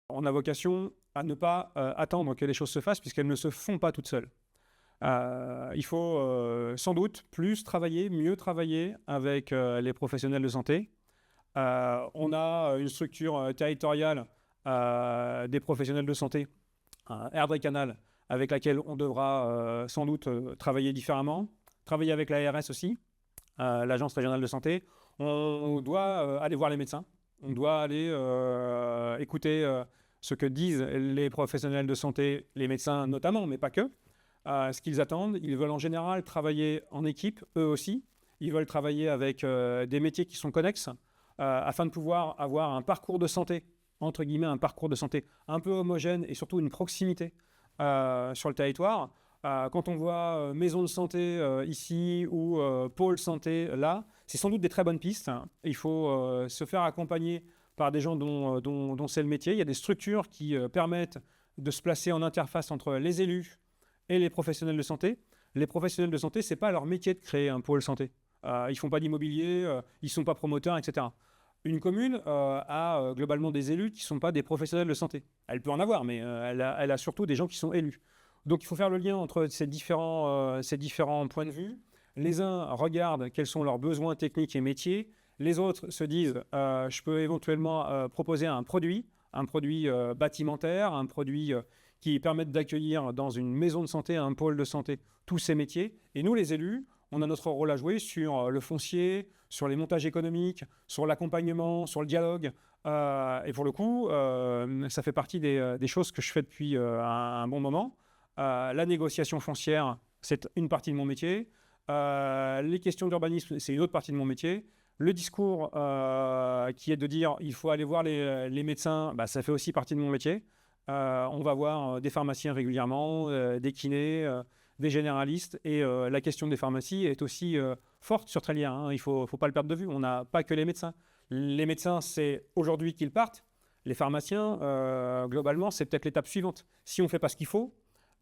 On a vocation à ne pas attendre que les choses se fassent puisqu'elles ne se font pas toutes seules. Il faut sans doute plus travailler, mieux travailler avec les professionnels de santé. On a une structure territoriale des professionnels de santé, Erdre Canal, avec laquelle on devra sans doute travailler différemment. Travailler avec l'ARS aussi, l'Agence régionale de santé. On doit aller voir les médecins. On doit aller écouter ce que disent les professionnels de santé, les médecins notamment, mais pas que. Ce qu'ils attendent, ils veulent en général travailler en équipe, eux aussi. Ils veulent travailler avec des métiers qui sont connexes afin de pouvoir avoir un parcours de santé, entre guillemets, un parcours de santé un peu homogène et surtout une proximité sur le territoire. Quand on voit maison de santé ici ou pôle santé là, c'est sans doute des très bonnes pistes. Il faut se faire accompagner par des gens dont c'est le métier. Il y a des structures qui permettent de se placer en interface entre les élus et les professionnels de santé. Les professionnels de santé, ce n'est pas leur métier de créer un pôle santé. Ils ne font pas d'immobilier, ils ne sont pas promoteurs, etc. Une commune a globalement des élus qui ne sont pas des professionnels de santé. Elle peut en avoir, mais elle a surtout des gens qui sont élus. Donc il faut faire le lien entre ces différents points de vue. Les uns regardent quels sont leurs besoins techniques et métiers. Les autres se disent je peux éventuellement proposer un produit bâtimentaire, un produit qui permette d'accueillir dans une maison de santé, un pôle de santé, tous ces métiers. Et nous, les élus, on a notre rôle à jouer sur le foncier, sur les montages économiques, sur l'accompagnement, sur le dialogue. Et pour le coup, ça fait partie des choses que je fais depuis un bon moment. La négociation foncière, c'est une partie de mon métier. Les questions d'urbanisme, c'est une autre partie de mon métier. Le discours qui est de dire il faut aller voir les médecins, bah, ça fait aussi partie de mon métier. On va voir des pharmaciens régulièrement, des kinés, des généralistes. Et la question des pharmacies est aussi forte sur Trélières. Hein. Il ne faut pas le perdre de vue. On n'a pas que les médecins. Les médecins, c'est aujourd'hui qu'ils partent. Les pharmaciens, globalement, c'est peut-être l'étape suivante. Si on ne fait pas ce qu'il faut,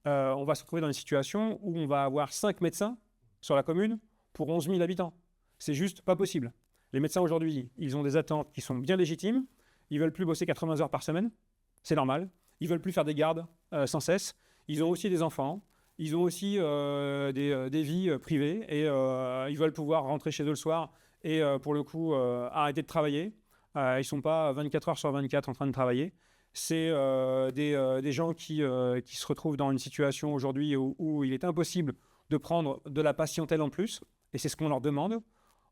on va se retrouver dans une situation où on va avoir 5 médecins sur la commune pour 11 000 habitants. C'est juste pas possible. Les médecins aujourd'hui, ils ont des attentes qui sont bien légitimes. Ils veulent plus bosser 80 heures par semaine. C'est normal. Ils veulent plus faire des gardes sans cesse. Ils ont aussi des enfants. Ils ont aussi des vies privées. Et ils veulent pouvoir rentrer chez eux le soir et pour le coup arrêter de travailler. Ils ne sont pas 24 heures sur 24 en train de travailler. C'est des gens qui se retrouvent dans une situation aujourd'hui où il est impossible de prendre de la patientèle en plus. Et c'est ce qu'on leur demande.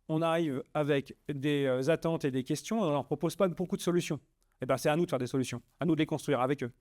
On arrive avec des attentes et des questions, on ne leur propose pas beaucoup de solutions. Et ben, c'est à nous de faire des solutions, à nous de les construire avec eux.